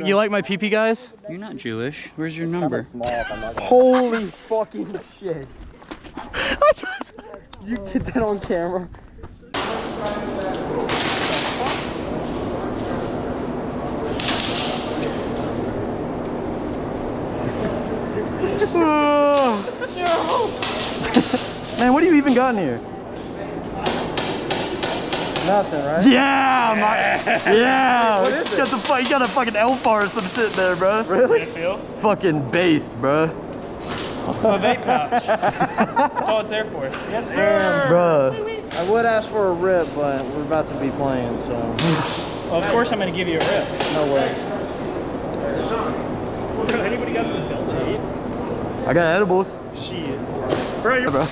You like my pee-pee, guys? You're not Jewish. Where's your number? Holy fucking shit. You get that on camera. Man, what do you even got in here? Nothing, right? Yeah! What is it? You got a fucking elf bar or some shit there, bro. Really? Did it feel? Fucking based, bro. It's a vape pouch. That's all it's there for. Yes, sir. Bro. I would ask for a rip, but we're about to be playing, so. Well, of course I'm gonna give you a rip. No way. Anybody got some Delta 8? I got edibles. Shit. Bro, you're... Bro.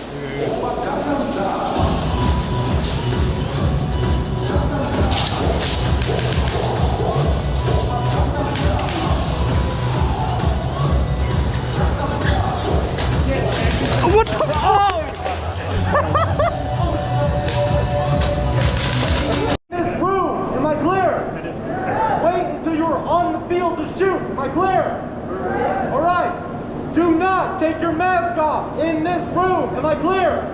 What the fuck? This room, am I clear? Wait until you are on the field to shoot. Am I clear? All right. Do not take your mask off in this room. Am I clear?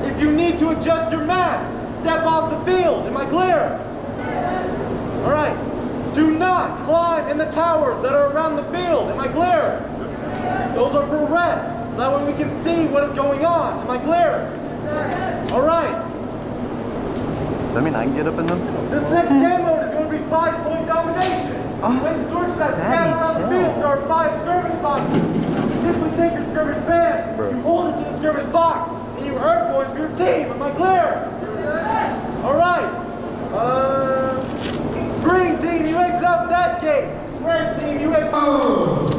If you need to adjust your mask, step off the field. Am I clear? All right. Do not climb in the towers that are around the field. Am I clear? Those are for rest. So that way we can see what is going on. Am I clear? All right. Does that mean I can get up in them? This next game mode is going to be 5-point domination. When search that scatter around the field, there are 5 skirmish boxes. You simply take your skirmish band, you hold it to the skirmish box, and you earn points for your team. Am I clear? All right. Green team, you exit out that gate. Red team, you exit out.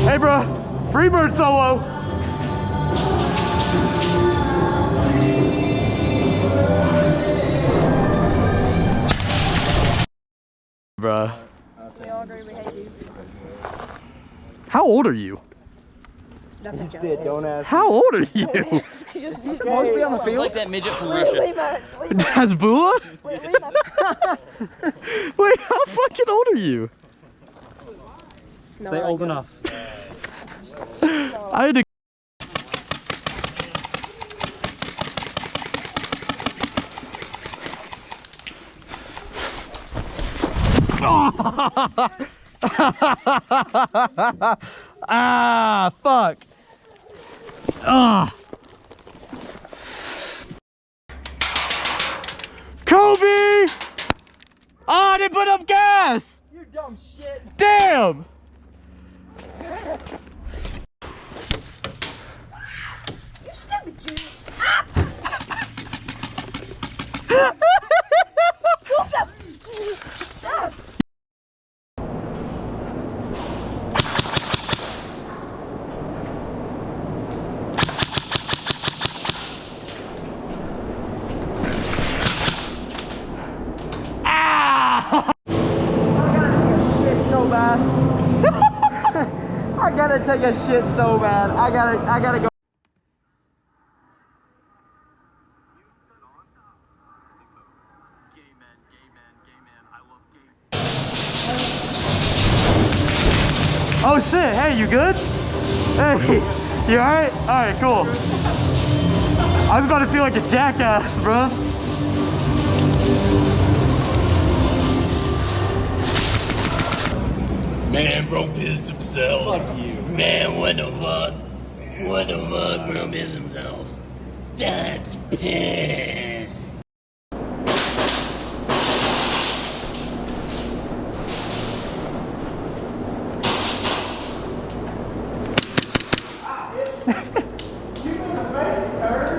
Hey, bro. Freebird solo. Bruh. We all agree we hate you. How old are you? That's a joke. Don't ask. How old are you? You're supposed to be on the It's field. like that midget from Russia. That's Bula? Wait, leave that. Wait, how fucking old are you? Say old enough. I had to. Ah, fuck. Ah. Kobe! Oh, I didn't put up gas! You dumb shit. Damn! You stupid Jew. Stop. I gotta take a shit so bad. I gotta go. Oh shit, hey, you good? Hey, you alright? Alright, cool. I was about to feel like a jackass, bro. Man broke pissed himself. Fuck you. Man, what the fuck? What the fuck broke pissed himself? That's piss.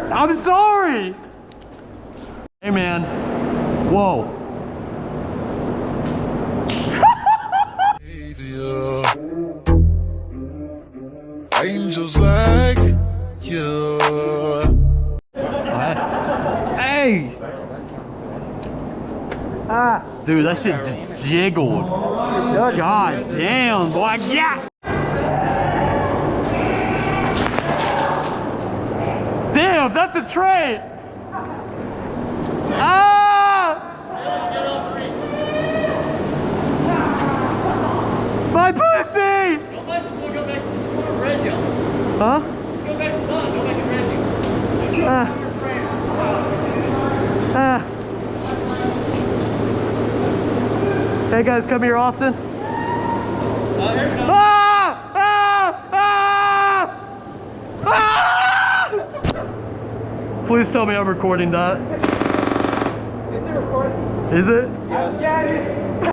I'm sorry. Hey man. Whoa. Angels like you. Hey. Dude, that shit just jiggled. God damn, boy. Yeah. Damn, that's a trait. Ah! My pussy! Don't let just go back to red gel. Huh? Just go back to spot. Go back to red gel. Hey guys, come here often. Please tell me I'm recording that. Is it recording? Is it? Yeah, it is.